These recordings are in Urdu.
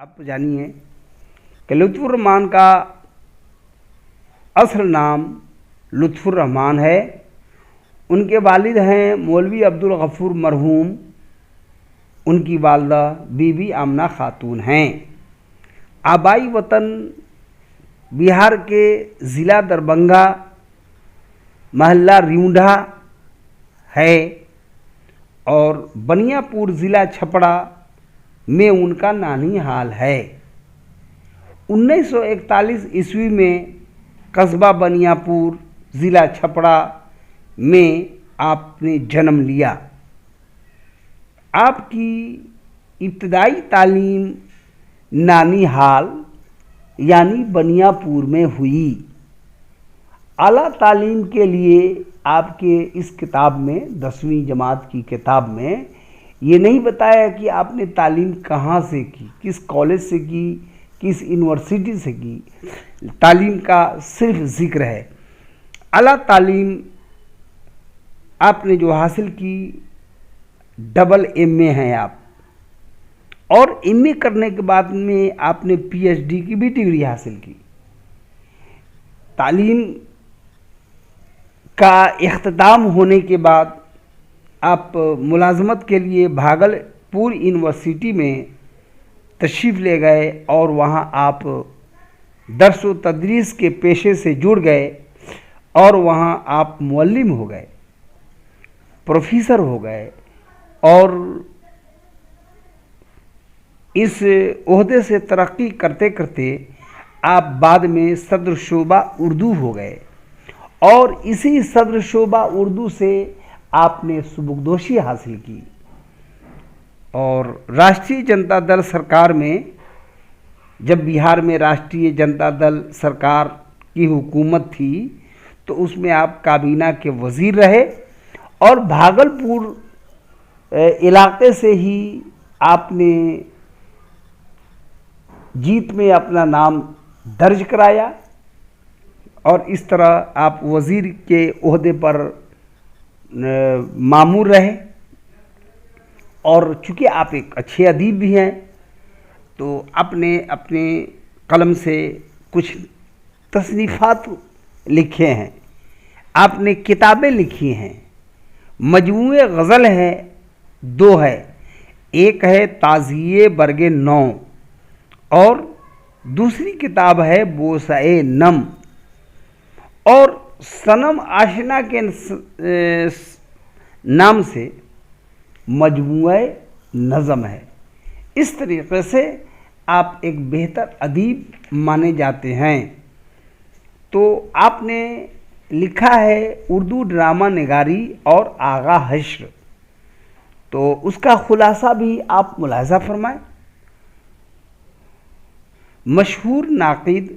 آپ جانیے کہ لطف الرحمان کا اصل نام لطف الرحمان ہے۔ ان کے والد ہیں مولوی عبدالغفور مرحوم، ان کی والدہ بی بی آمنہ خاتون ہیں۔ آبائی وطن بہار کے ضلع دربھنگہ، محلہ ریونڈھا ہے اور بنیا پور ضلع چھپڑا میں ان کا نانی حال ہے۔ 1941 عیسوی میں قصبہ بنیا پور ضلع چھپڑا میں آپ نے جنم لیا۔ آپ کی ابتدائی تعلیم نانی حال یعنی بنیا پور میں ہوئی۔ اعلیٰ تعلیم کے لیے آپ کے اس کتاب میں 10ویں جماعت کی کتاب میں یہ نہیں بتایا کہ آپ نے تعلیم کہاں سے کی، کس کالج سے کی، کس یونیورسٹی سے کی۔ تعلیم کا صرف ذکر ہے۔ اعلیٰ تعلیم آپ نے جو حاصل کی ڈبل ایم اے ہیں آپ، اور ایم اے کرنے کے بعد میں آپ نے پی ایچ ڈی کی بھی ڈگری حاصل کی۔ تعلیم کا اختتام ہونے کے بعد آپ ملازمت کے لیے بھاگل پور یونیورسٹی میں تشریف لے گئے اور وہاں آپ درس و تدریس کے پیشے سے جڑ گئے اور وہاں آپ معلم ہو گئے، پروفیسر ہو گئے، اور اس عہدے سے ترقی کرتے کرتے آپ بعد میں صدر شعبہ اردو ہو گئے، اور اسی صدر شعبہ اردو سے آپ نے سبکدوشی حاصل کی، اور راشٹریہ جنتا دل سرکار میں جب بہار میں راشٹریہ جنتا دل سرکار کی حکومت تھی تو اس میں آپ کابینہ کے وزیر رہے، اور بھاگل پور علاقے سے ہی آپ نے جیت میں اپنا نام درج کرایا، اور اس طرح آپ وزیر کے عہدے پر مامور رہے۔ اور چونکہ آپ ایک اچھے ادیب بھی ہیں تو آپ نے اپنے قلم سے کچھ تصنیفات لکھے ہیں، آپ نے کتابیں لکھی ہیں۔ مجموعے غزل ہے، 2 ہے، ایک ہے تعزیے برگ نو اور دوسری کتاب ہے بوسہ نم، اور صنم آشنا کے نام سے مجموعہ نظم ہے۔ اس طریقے سے آپ ایک بہتر ادیب مانے جاتے ہیں۔ تو آپ نے لکھا ہے اردو ڈرامہ نگاری اور آغا حشر، تو اس کا خلاصہ بھی آپ ملاحظہ فرمائیں۔ مشہور ناقد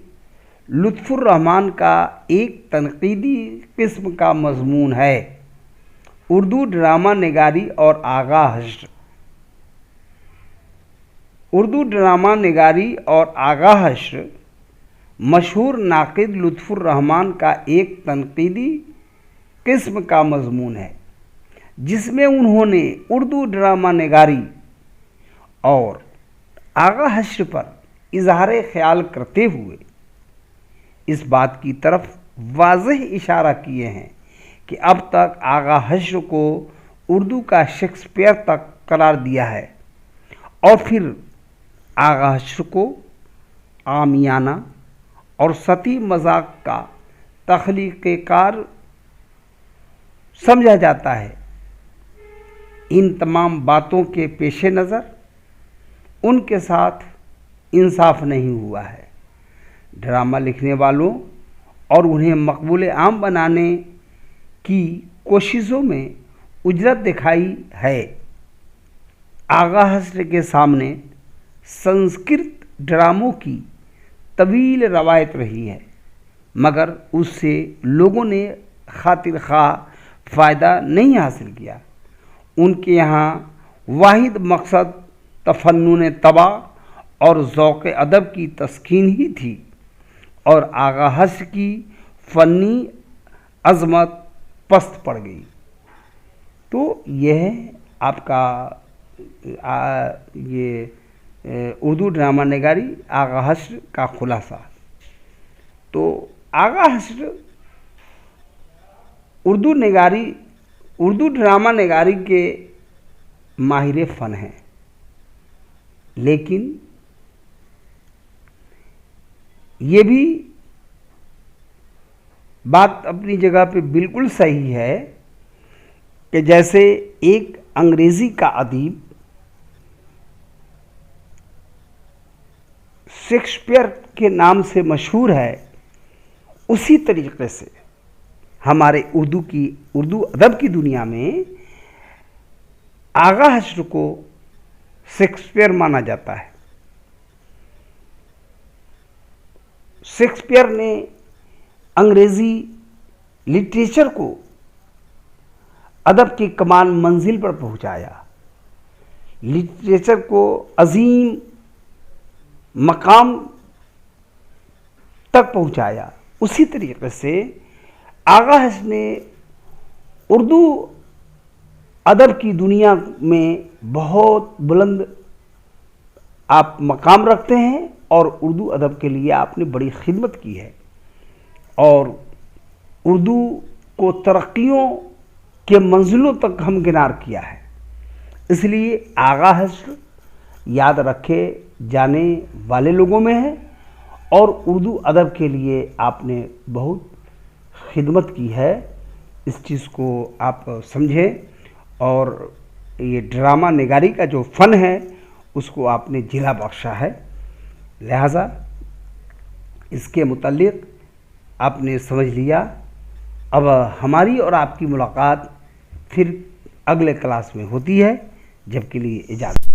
لطف الرحمان کا ایک تنقیدی قسم کا مضمون ہے اردو ڈرامہ نگاری اور آغا حشر۔ اردو ڈرامہ نگاری اور آغا حشر مشہور ناقد لطف الرحمان کا ایک تنقیدی قسم کا مضمون ہے، جس میں انہوں نے اردو ڈرامہ نگاری اور آغا حشر پر اظہار خیال کرتے ہوئے اس بات کی طرف واضح اشارہ کیے ہیں کہ اب تک آغا حشر کو اردو کا شیکسپیئر تک قرار دیا ہے، اور پھر آغا حشر کو عامیانہ اور سطحی مذاق کا تخلیق کار سمجھا جاتا ہے۔ ان تمام باتوں کے پیش نظر ان کے ساتھ انصاف نہیں ہوا ہے۔ ڈرامہ لکھنے والوں اور انہیں مقبول عام بنانے کی کوششوں میں اجرت دکھائی ہے۔ آغا حشر کے سامنے سنسکرت ڈراموں کی طویل روایت رہی ہے، مگر اس سے لوگوں نے خاطر خواہ فائدہ نہیں حاصل کیا۔ ان کے یہاں واحد مقصد تفنن طبع اور ذوق ادب کی تسکین ہی تھی، اور آغا حشر کی فنی عظمت پست پڑ گئی۔ تو یہ ہے آپ کا یہ اردو ڈرامہ نگاری آغا حشر کا خلاصہ۔ تو آغا حشر اردو ڈرامہ نگاری کے ماہر فن ہیں، لیکن یہ بھی بات اپنی جگہ پہ بالکل صحیح ہے کہ جیسے ایک انگریزی کا ادیب شیکسپیئر کے نام سے مشہور ہے، اسی طریقے سے ہمارے اردو ادب کی دنیا میں آغا حشر کو شیکسپیئر مانا جاتا ہے۔ شیکسپیئر نے انگریزی لٹریچر کو ادب کی کمان منزل پر پہنچایا، لٹریچر کو عظیم مقام تک پہنچایا۔ اسی طریقے سے آغا حشر نے اردو ادب کی دنیا میں بہت بلند آپ مقام رکھتے ہیں، اور اردو ادب کے لیے آپ نے بڑی خدمت کی ہے، اور اردو کو ترقیوں کے منزلوں تک ہمکنار کیا ہے۔ اس لیے آغا حشر یاد رکھے جانے والے لوگوں میں ہے، اور اردو ادب کے لیے آپ نے بہت خدمت کی ہے۔ اس چیز کو آپ سمجھیں، اور یہ ڈرامہ نگاری کا جو فن ہے اس کو آپ نے جلا بخشا ہے، لہذا اس کے متعلق آپ نے سمجھ لیا۔ اب ہماری اور آپ کی ملاقات پھر اگلے کلاس میں ہوتی ہے، جب کے لیے اجازت۔